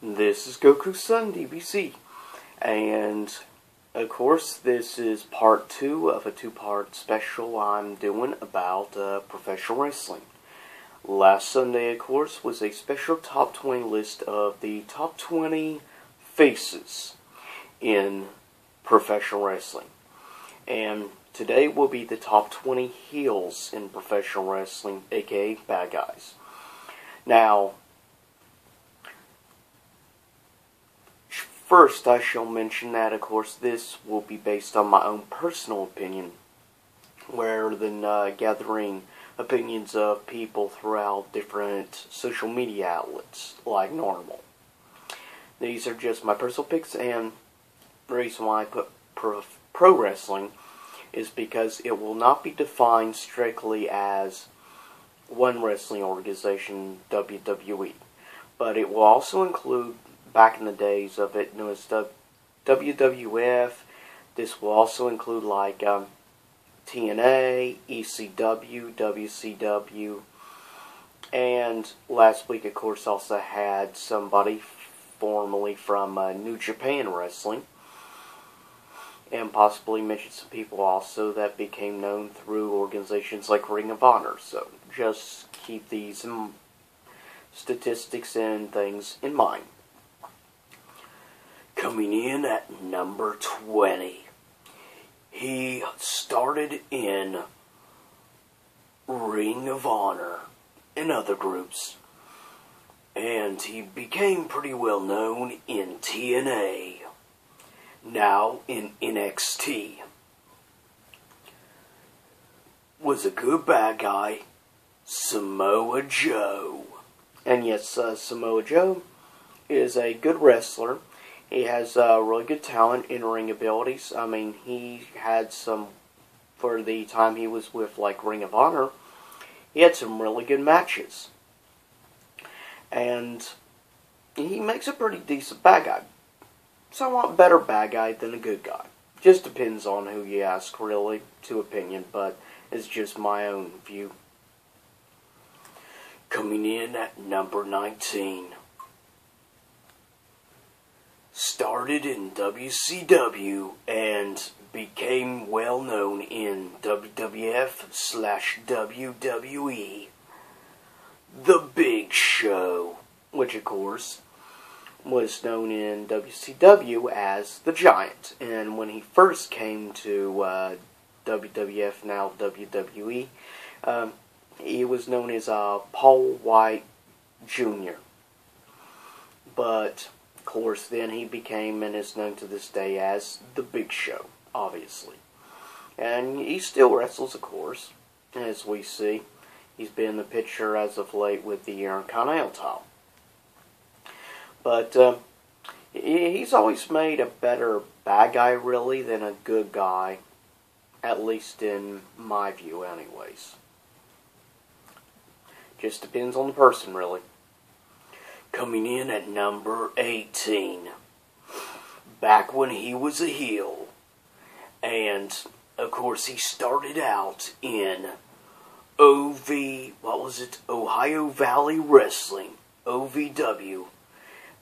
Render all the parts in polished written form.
This is Goku's son, DBC, and of course this is part 2 of a 2-part special I'm doing about professional wrestling. Last Sunday, of course, was a special top 20 list of the top 20 faces in professional wrestling, and today will be the top 20 heels in professional wrestling, aka bad guys. Now, first, I shall mention that, of course, this will be based on my own personal opinion, rather than gathering opinions of people throughout different social media outlets, like normal. These are just my personal picks, and the reason why I put pro wrestling is because it will not be defined strictly as one wrestling organization, WWE, but it will also include, back in the days of it known as WWF. This will also include like TNA, ECW, WCW, and last week, of course, also had somebody formerly from New Japan Wrestling, and possibly mentioned some people also that became known through organizations like Ring of Honor. So just keep these statistics and things in mind. Coming in at number 20, he started in Ring of Honor and other groups, and he became pretty well known in TNA, now in NXT. Was a good bad guy, Samoa Joe. And yes, Samoa Joe is a good wrestler. He has really good talent in ring abilities. I mean, he had some, for the time he was with like Ring of Honor, he had some really good matches. And he makes a pretty decent bad guy. Somewhat better bad guy than a good guy. Just depends on who you ask, really, to opinion, but it's just my own view. Coming in at number 19. Started in WCW and became well known in WWF/WWE. The Big Show, which of course was known in WCW as the Giant. And when he first came to WWF, now WWE, he was known as Paul White Jr. But of course, then he became and is known to this day as The Big Show, obviously. And he still wrestles, of course, as we see. He's been in the picture as of late with the Intercontinental title. But he's always made a better bad guy, really, than a good guy, at least in my view, anyways. Just depends on the person, really. Coming in at number 18, back when he was a heel, and of course he started out in Ohio Valley Wrestling, OVW,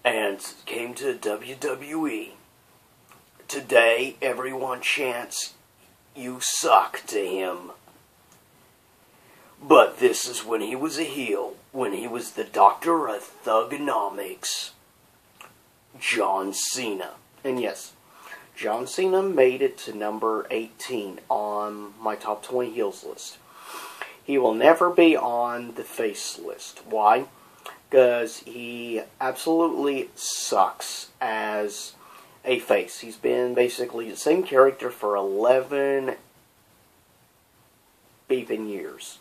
and came to WWE. Today, everyone chants, "You suck," to him. But this is when he was a heel, when he was the Doctor of Thugonomics, John Cena. And yes, John Cena made it to number 18 on my top 20 heels list. He will never be on the face list. Why? Because he absolutely sucks as a face. He's been basically the same character for 11 beeping years.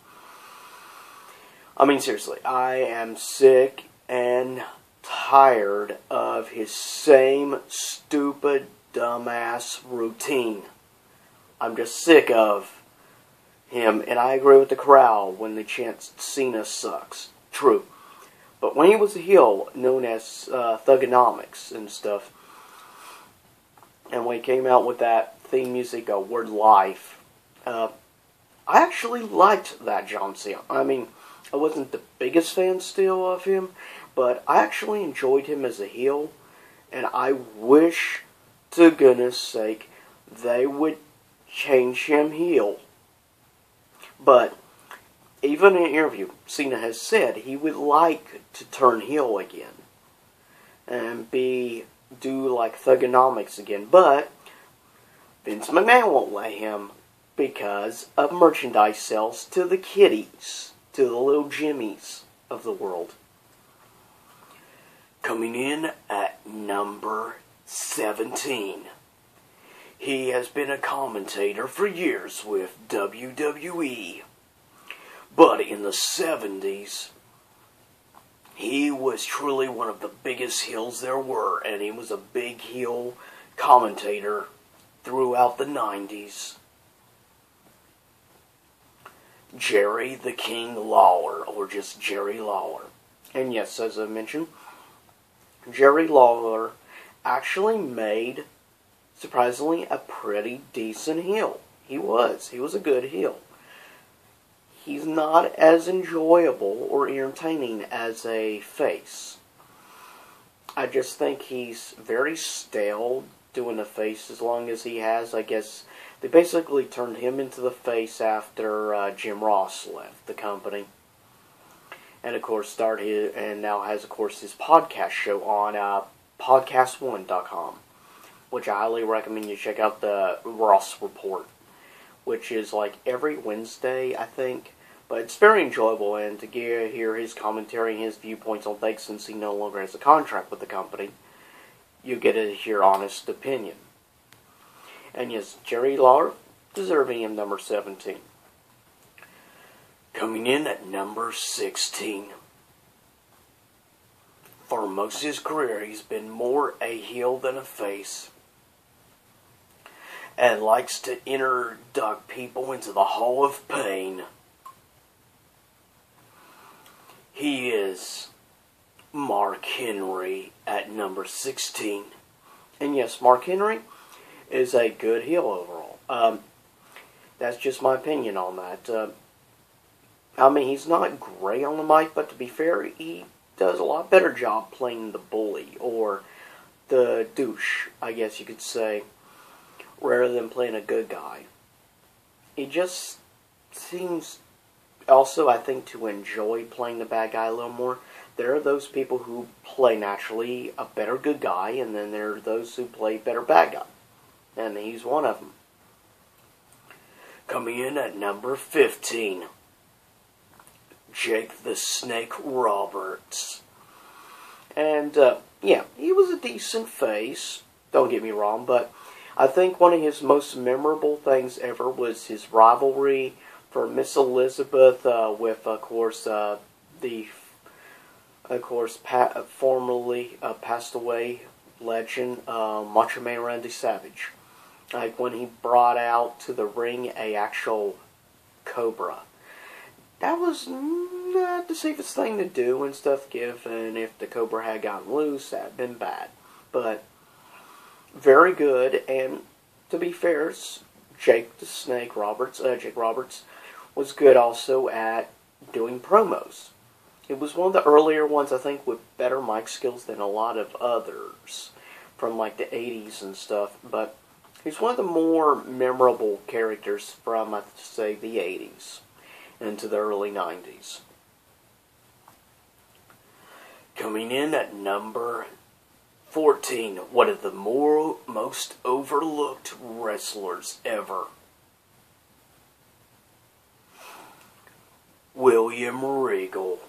I mean, seriously, I am sick and tired of his same stupid, dumbass routine. I'm just sick of him, and I agree with the crowd when they chant Cena sucks. True. But when he was a heel, known as Thugonomics and stuff, and when he came out with that theme music, Word Life, I actually liked that John Cena. I mean, I wasn't the biggest fan still of him, but I actually enjoyed him as a heel, and I wish, to goodness sake, they would change him heel. But even in an interview, Cena has said he would like to turn heel again and do like Thugonomics again, but Vince McMahon won't let him because of merchandise sales to the kiddies, to the little Jimmies of the world. Coming in at number 17. He has been a commentator for years with WWE. But in the 70s, he was truly one of the biggest heels there were. And he was a big heel commentator throughout the 90s. Jerry the King Lawler, or just Jerry Lawler. And yes, as I mentioned, Jerry Lawler actually made, surprisingly, a pretty decent heel. He was a good heel. He's not as enjoyable or entertaining as a face. I just think he's very stale doing the face as long as he has. I guess they basically turned him into the face after Jim Ross left the company. And of course now has of course his podcast show on podcast1.com, which I highly recommend you check out, the Ross Report, which is like every Wednesday, I think. But it's very enjoyable, and to hear his commentary and his viewpoints on things, since he no longer has a contract with the company, you get to hear honest opinion. And yes, Jerry Lawler, deserving of number 17. Coming in at number 16. For most of his career, he's been more a heel than a face, and likes to induct people into the Hall of Pain. He is Mark Henry at number 16. And yes, Mark Henry is a good heel overall. That's just my opinion on that. I mean, he's not great on the mic, but to be fair, he does a lot better job playing the bully, or the douche, I guess you could say, rather than playing a good guy. He just seems also, I think, to enjoy playing the bad guy a little more. There are those people who play naturally a better good guy, and then there are those who play better bad guy. And he's one of them. Coming in at number 15. Jake the Snake Roberts. And, yeah, he was a decent face, don't get me wrong, but I think one of his most memorable things ever was his rivalry for Miss Elizabeth with, of course, formerly passed away legend, Macho Man Randy Savage. Like when he brought out to the ring a actual cobra. That was not the safest thing to do and stuff, given if the cobra had gotten loose, that had been bad. But very good, and to be fair, Jake Roberts was good also at doing promos. It was one of the earlier ones, I think, with better mic skills than a lot of others from like the 80s and stuff, but he's one of the more memorable characters from, I'd say, the 80s into the early 90s. Coming in at number 14, one of the most overlooked wrestlers ever. William Regal.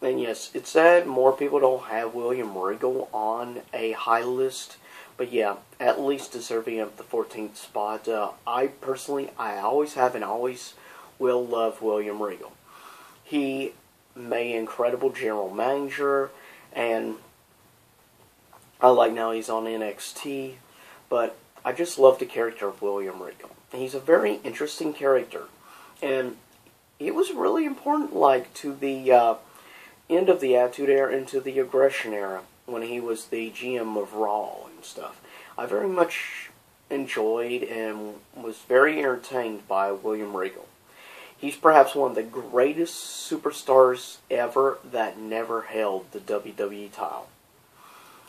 And yes, it's sad more people don't have William Regal on a high list. But yeah, at least deserving of the 14th spot. I always have and always will love William Regal. He made incredible general manager, and I like now he's on NXT, but I just love the character of William Regal. And he's a very interesting character, and it was really important, like, to the end of the Attitude Era into the Aggression Era, when he was the GM of Raw and stuff. I very much enjoyed and was very entertained by William Regal. He's perhaps one of the greatest superstars ever that never held the WWE title.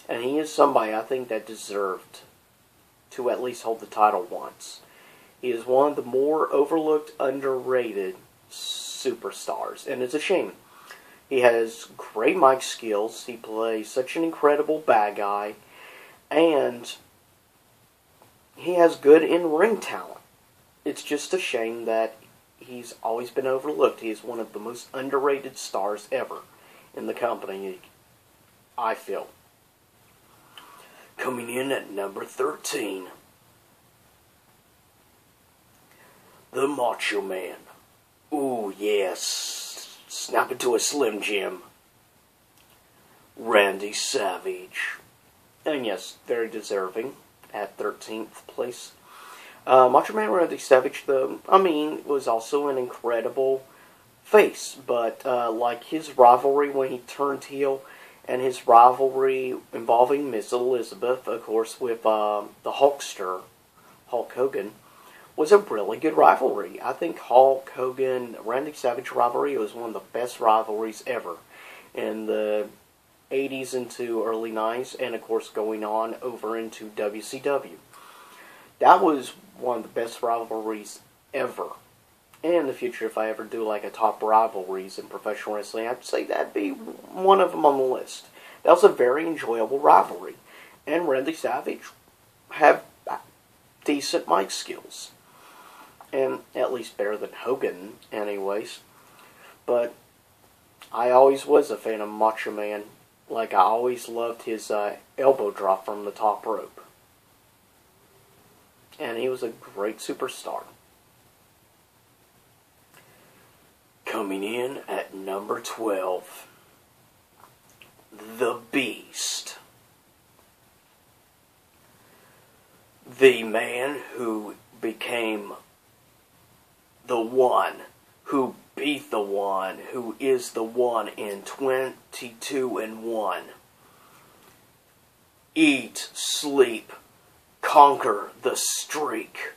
And he is somebody I think that deserved to at least hold the title once. He is one of the more overlooked, underrated superstars. And it's a shame. He has great mic skills. He plays such an incredible bad guy. And he has good in-ring talent. It's just a shame that he's always been overlooked. He is one of the most underrated stars ever in the company, I feel. Coming in at number 13, the Macho Man. Ooh, yes. Snap into a Slim Jim. Randy Savage. And yes, very deserving at 13th place. Macho Man Randy Savage, though, was also an incredible face. But like his rivalry when he turned heel, and his rivalry involving Miss Elizabeth, of course, with the Hulkster, Hulk Hogan, was a really good rivalry. I think Hulk Hogan-Randy Savage rivalry was one of the best rivalries ever in the 80s into early 90s, and of course going on over into WCW. That was one of the best rivalries ever. And in the future, if I ever do like a top rivalries in professional wrestling, I'd say that'd be one of them on the list. That was a very enjoyable rivalry. And Randy Savage had decent mic skills. And at least better than Hogan, anyways. But I always was a fan of Macho Man. Like, I always loved his elbow drop from the top rope. And he was a great superstar. Coming in at number 12, The Beast. The man who became the one, who beat the one, who is the one in 22-1. Eat, sleep, conquer the streak.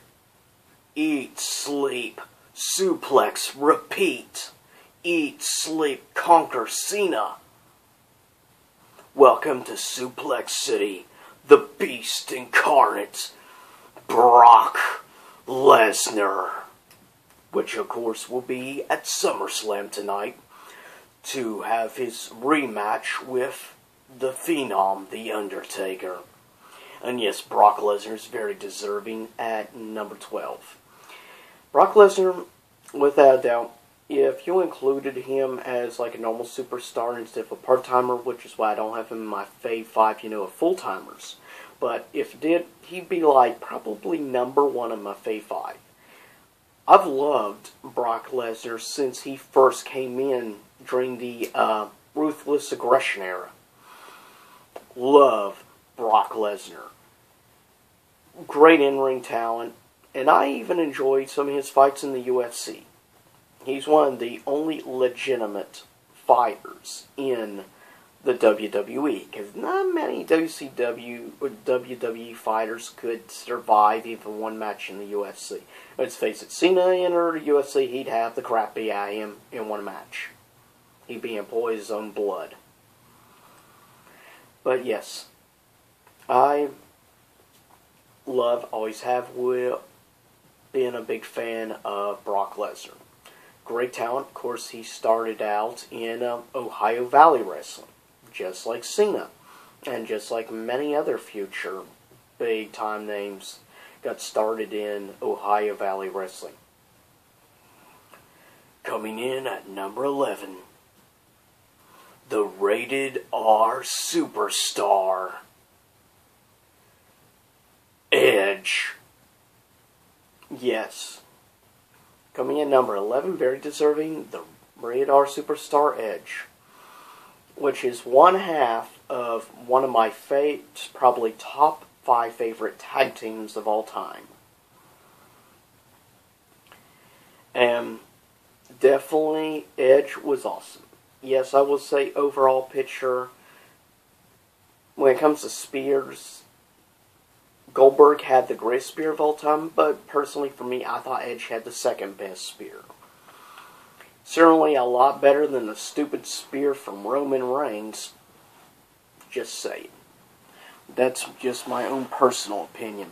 Eat, sleep, suplex, repeat. Eat, sleep, conquer Cena. Welcome to Suplex City, the Beast incarnate, Brock Lesnar. Which, of course, will be at SummerSlam tonight to have his rematch with the Phenom, The Undertaker. And yes, Brock Lesnar is very deserving at number 12. Brock Lesnar, without a doubt, if you included him as like a normal superstar instead of a part-timer, which is why I don't have him in my Fave 5, of full-timers. But if he did, he'd be like probably number 1 in my Fave 5. I've loved Brock Lesnar since he first came in during the Ruthless Aggression era. Love Brock Lesnar. Great in-ring talent, and I even enjoyed some of his fights in the UFC. He's one of the only legitimate fighters in the WWE, because not many WCW or WWE fighters could survive even one match in the UFC. Let's face it, Cena entered the UFC, he'd have the crap beat out of him in one match. He'd be employing his own blood. But yes, I always have been a big fan of Brock Lesnar. Great talent. Of course, he started out in Ohio Valley Wrestling, just like Cena, and just like many other future big-time names got started in Ohio Valley Wrestling. Coming in at number 11, the Rated R Superstar, Edge. Yes. Coming in number 11, very deserving, the Rated R Superstar Edge, which is one half of one of my probably top 5 favorite tag teams of all time. And definitely Edge was awesome. Yes, I will say overall picture, when it comes to spears, Goldberg had the greatest spear of all time, but personally for me, I thought Edge had the second best spear. Certainly a lot better than the stupid spear from Roman Reigns. Just saying. That's just my own personal opinion.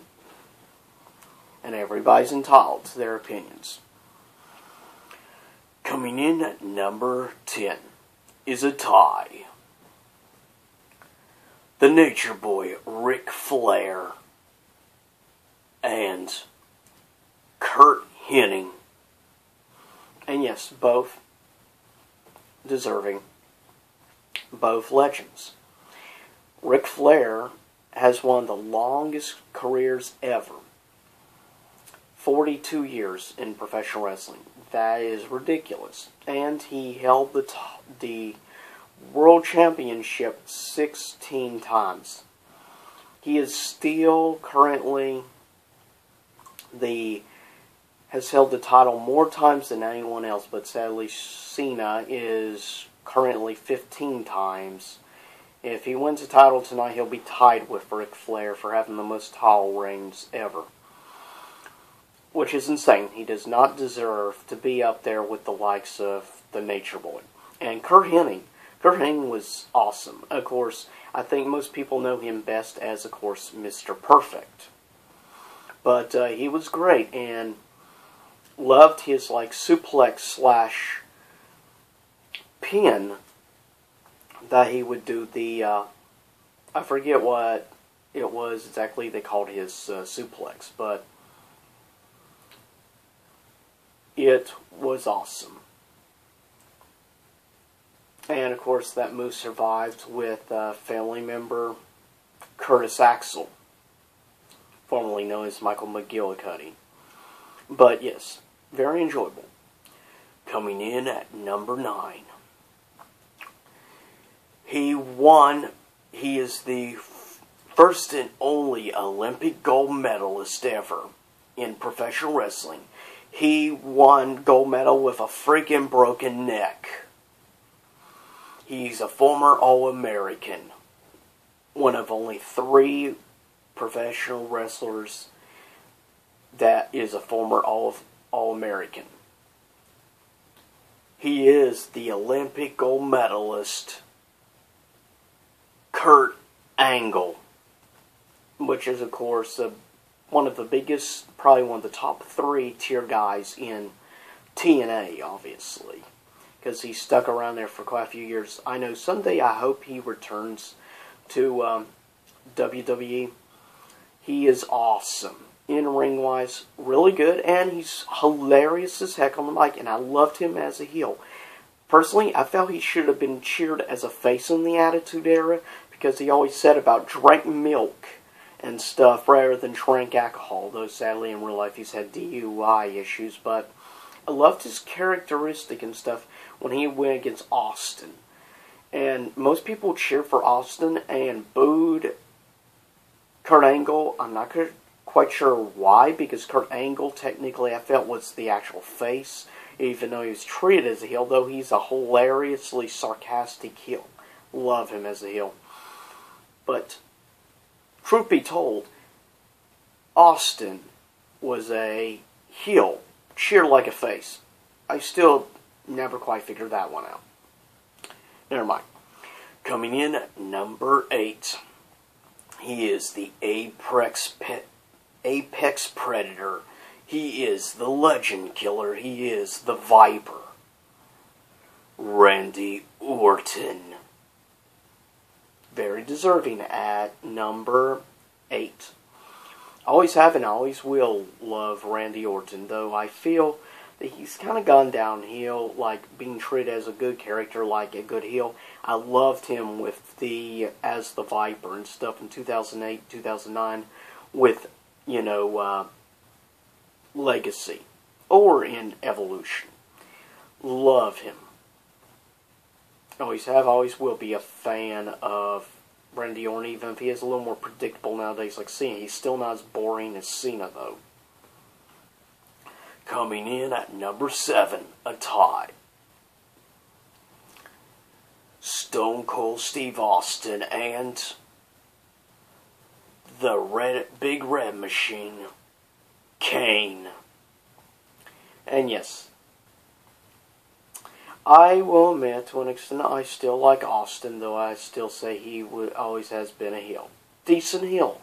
And everybody's entitled to their opinions. Coming in at number 10 is a tie. The Nature Boy, Ric Flair, and Kurt Hennig. And yes, both deserving, both legends. Ric Flair has one of the longest careers ever. 42 years in professional wrestling. That is ridiculous. And he held the World Championship 16 times. He is still currently has held the title more times than anyone else, but sadly Cena is currently 15 times. If he wins the title tonight, he'll be tied with Ric Flair for having the most title reigns ever. Which is insane. He does not deserve to be up there with the likes of the Nature Boy. And Kurt Hennig. Kurt Hennig was awesome. Of course, I think most people know him best as, of course, Mr. Perfect. But he was great, and loved his suplex slash pin that he would do. I forget what it was exactly they called his suplex, but it was awesome. And of course that move survived with family member Curtis Axel, formerly known as Michael McGillicuddy. But yes, very enjoyable. Coming in at number 9. He is the first and only Olympic gold medalist ever in professional wrestling. He won gold medal with a freaking broken neck. He's a former All-American. One of only 3 professional wrestlers that is a former All-American. He is the Olympic gold medalist, Kurt Angle, which is, of course, one of the biggest, probably one of the top 3 tier guys in TNA, obviously, because he stuck around there for quite a few years. I know someday I hope he returns to WWE. He is awesome. In-ring wise, really good, and he's hilarious as heck on the mic, and I loved him as a heel. Personally, I felt he should have been cheered as a face in the Attitude Era, because he always said about drank milk and stuff rather than drank alcohol, though sadly in real life he's had DUI issues. But I loved his characteristic and stuff when he went against Austin. And most people cheered for Austin and booed Kurt Angle. I'm not quite sure why, because Kurt Angle technically I felt was the actual face, even though he was treated as a heel, though he's a hilariously sarcastic heel. Love him as a heel. But truth be told, Austin was a heel, cheered like a face. I still never quite figured that one out. Never mind. Coming in at number 8, he is the Apex Predator. He is the Legend Killer. He is the Viper. Randy Orton. Very deserving at number 8. Always have and always will love Randy Orton, though I feel that he's kind of gone downhill, like being treated as a good character, like a good heel. I loved him with as the Viper and stuff in 2008, 2009, with, Legacy, or in Evolution. Love him. Always have, always will be a fan of Randy Orton, even if he is a little more predictable nowadays like Cena. He's still not as boring as Cena, though. Coming in at number 7, a tie. Stone Cold Steve Austin and the Big Red Machine, Kane. And yes, I will admit, to an extent, I still like Austin, though I still say he always has been a heel. Decent heel.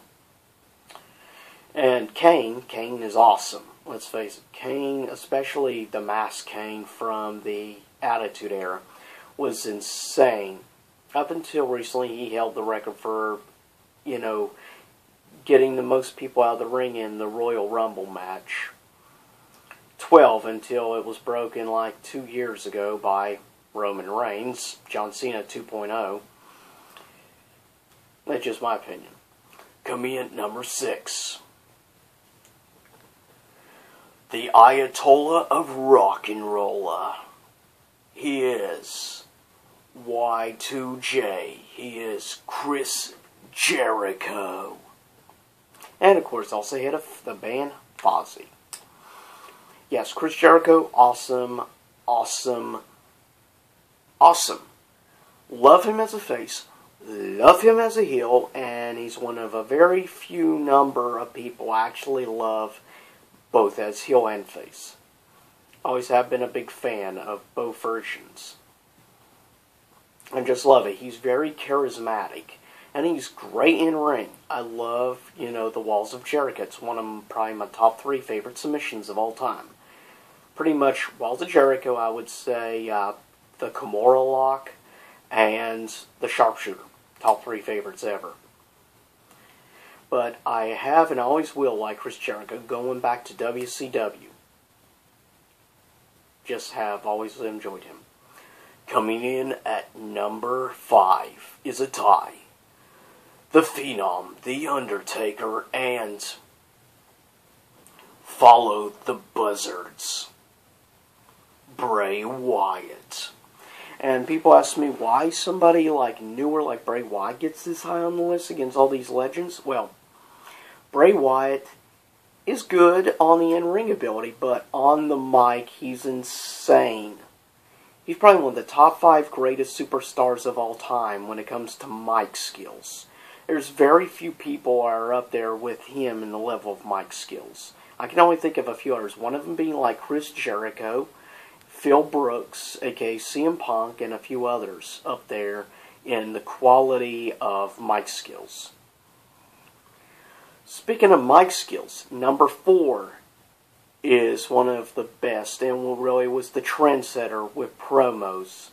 And Kane is awesome. Let's face it, Kane, especially the masked Kane from the Attitude Era, was insane. Up until recently, he held the record for, getting the most people out of the ring in the Royal Rumble match. 12 until it was broken like 2 years ago by Roman Reigns, John Cena 2.0. That's just my opinion. Coming in at number 6. The Ayatollah of Rock and Rolla. He is Y2J. He is Chris Jericho. And of course, also head of the band Fozzy. Yes, Chris Jericho, awesome. Love him as a face, love him as a heel, and he's one of a very few number of people I actually love both as heel and face. Always have been a big fan of both versions. I just love it. He's very charismatic. And he's great in ring. I love, the Walls of Jericho. It's one of probably my top 3 favorite submissions of all time. Pretty much Walls of Jericho, I would say the Kimura Lock and the Sharpshooter. Top 3 favorites ever. But I have and always will like Chris Jericho going back to WCW. Just have always enjoyed him. Coming in at number 5 is a tie. The Phenom, The Undertaker, and Follow the Buzzards, Bray Wyatt. And people ask me why somebody like newer like Bray Wyatt gets this high on the list against all these legends. Well, Bray Wyatt is good on the in-ring ability, but on the mic, he's insane. He's probably one of the top 5 greatest superstars of all time when it comes to mic skills. There's very few people are up there with him in the level of mic skills. I can only think of a few others. One of them being like Chris Jericho, Phil Brooks, aka CM Punk, and a few others up there in the quality of mic skills. Speaking of mic skills, number 4 is one of the best and really was the trendsetter with promos.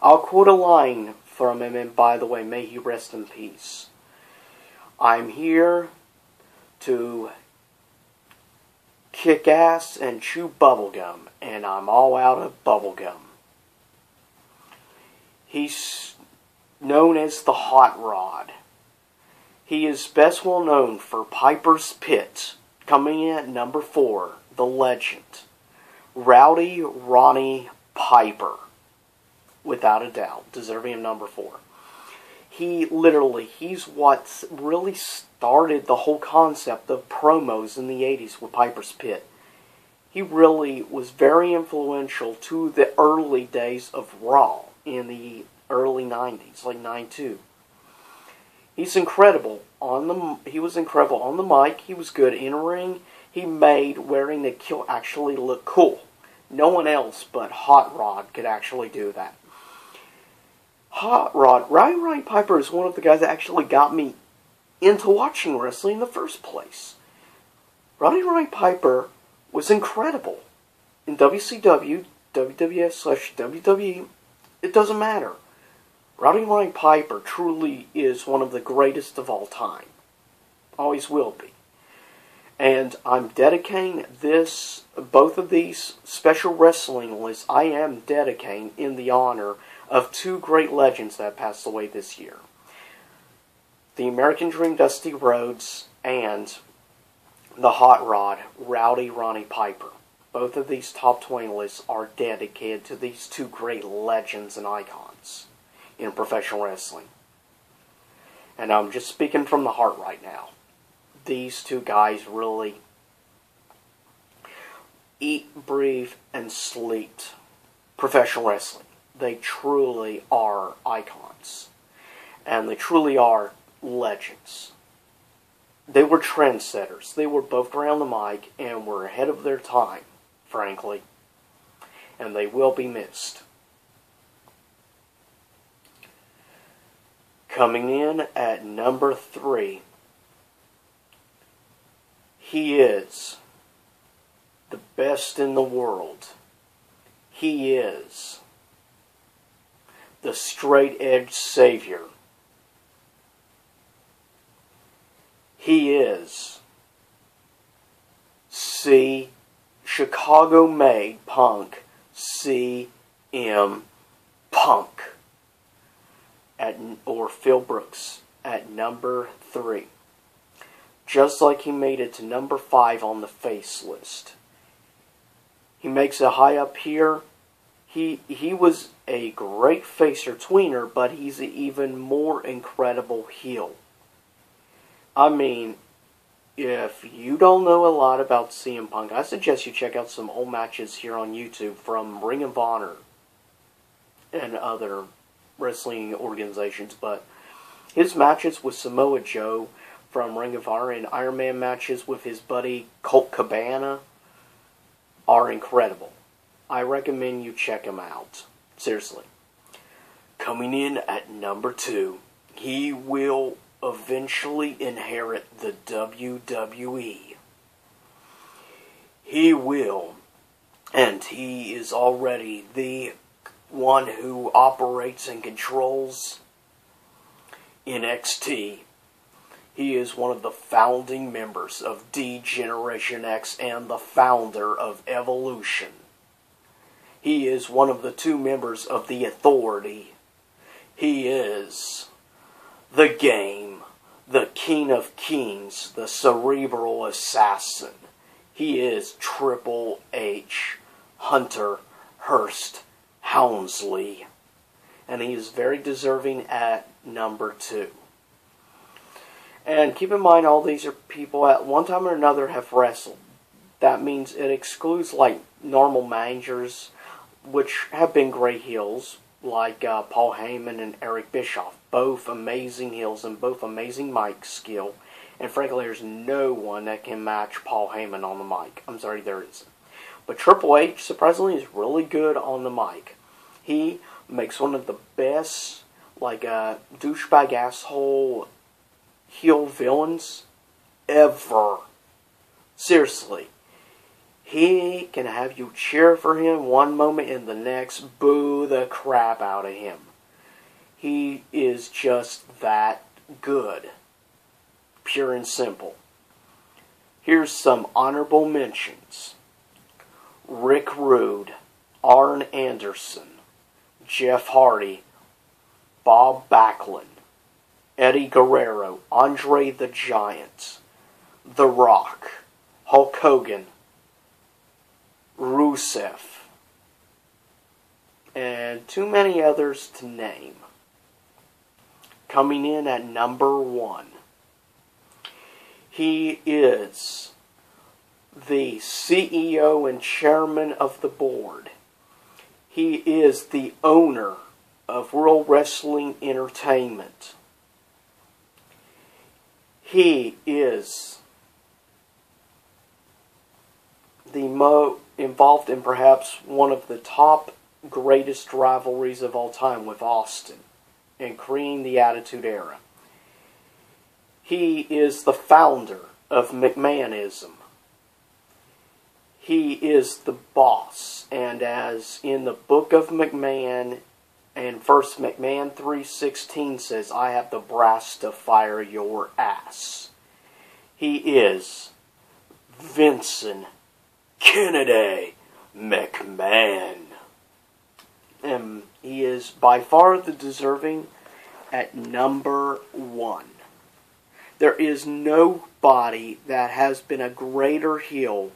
I'll quote a line from him, and by the way, may he rest in peace. I'm here to kick ass and chew bubblegum, and I'm all out of bubblegum. He's known as the Hot Rod. He is best well known for Piper's Pit, coming in at number 4, the legend, Rowdy Roddy Piper. Without a doubt, deserving of number 4. He's what really started the whole concept of promos in the 80s with Piper's Pit. He really was very influential to the early days of Raw in the early 90s, like 92. He's incredible he was incredible on the mic. He was good in ring. He made wearing the kilt actually look cool. No one else but Hot Rod could actually do that. Hot Rod, Roddy Piper is one of the guys that actually got me into watching wrestling in the first place. Roddy Piper was incredible in WCW, WWF/WWE. It doesn't matter. Roddy Piper truly is one of the greatest of all time. Always will be. And I'm dedicating both of these special wrestling lists, I am dedicating in the honor of 2 great legends that passed away this year. The American Dream, Dusty Rhodes, and the Hot Rod, Rowdy Roddy Piper. Both of these top 20 lists are dedicated to these 2 great legends and icons in professional wrestling. And I'm just speaking from the heart right now. These 2 guys really eat, breathe, and sleep professional wrestling. They truly are icons. And they truly are legends. They were trendsetters. They were both around the mic and were ahead of their time, frankly. And they will be missed. Coming in at number 3, he is the best in the world. He is the straight edge savior. He is Chicago-made Punk, CM Punk, or Phil Brooks at number 3. Just like he made it to number 5 on the face list. He makes it high up here. He was a great face or tweener, but he's an even more incredible heel. I mean, if you don't know a lot about CM Punk, I suggest you check out some old matches here on YouTube from Ring of Honor and other wrestling organizations. But his matches with Samoa Joe from Ring of Honor and Iron Man matches with his buddy Colt Cabana are incredible. I recommend you check him out. Seriously. Coming in at number 2, he will eventually inherit the WWE. He will, and he is already the one who operates and controls NXT. He is one of the founding members of D-Generation X and the founder of Evolution. He is one of the 2 members of the Authority. He is the Game, the King of Kings, the Cerebral Assassin. He is Triple H, Hunter Hearst Helmsley. And he is very deserving at number 2. And keep in mind, all these are people at one time or another have wrestled. That means it excludes like normal managers, which have been great heels, like Paul Heyman and Eric Bischoff. Both amazing heels and both amazing mic skill. And frankly, there's no one that can match Paul Heyman on the mic. I'm sorry, there isn't. But Triple H, surprisingly, is really good on the mic. He makes one of the best, like, douchebag asshole heel villains ever. Seriously. He can have you cheer for him one moment and the next boo the crap out of him. He is just that good. Pure and simple. Here's some honorable mentions. Rick Rude, Arn Anderson, Jeff Hardy, Bob Backlund, Eddie Guerrero, Andre the Giant, The Rock, Hulk Hogan, Rusev, and too many others to name. Coming in at number 1, he is the CEO and chairman of the board. He is the owner of World Wrestling Entertainment. He is the involved in perhaps one of the top greatest rivalries of all time with Austin and creating the Attitude Era. He is the founder of McMahonism. He is the boss, and as in the book of McMahon, and 1 McMahon 3:16 says, I have the brass to fire your ass. He is Vincent Kennedy McMahon. And he is by far the deserving at number 1. There is nobody that has been a greater heel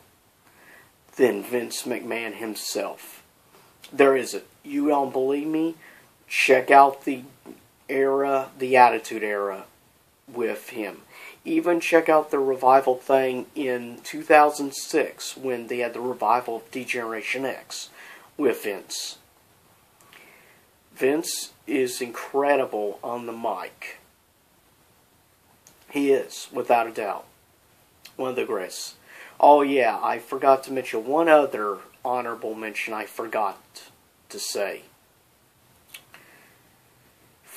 than Vince McMahon himself. There isn't. You don't believe me? Check out the era, the Attitude Era with him. Even check out the revival thing in 2006 when they had the revival of D-Generation X with Vince. Vince is incredible on the mic. He is, without a doubt, one of the greatest. Oh yeah, I forgot to mention one other honorable mention I forgot to say.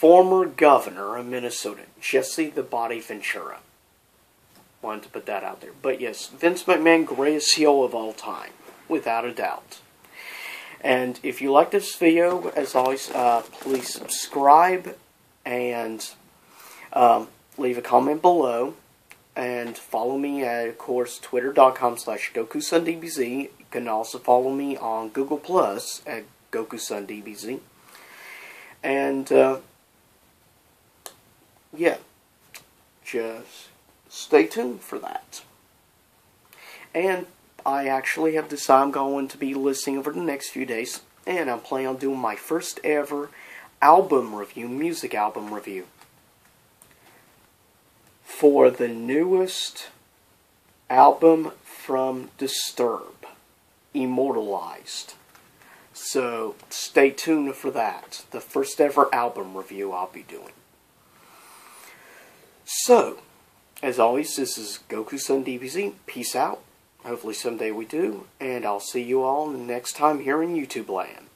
former governor of Minnesota, Jesse the Body Ventura. Wanted to put that out there. But yes, Vince McMahon, greatest heel of all time, without a doubt. And if you like this video, as always, please subscribe and leave a comment below. And follow me at, of course, twitter.com/GokuSunDBZ. You can also follow me on Google Plus at GokuSunDBZ. And, yeah, just stay tuned for that. And I actually have decided I'm going to be listening over the next few days, and I'm planning on doing my first ever album review, music album review, for the newest album from Disturbed, Immortalized. So stay tuned for that. The first ever album review I'll be doing. So, as always, this is GokuSunDBZ. Peace out. Hopefully someday we do. And I'll see you all next time here in YouTube land.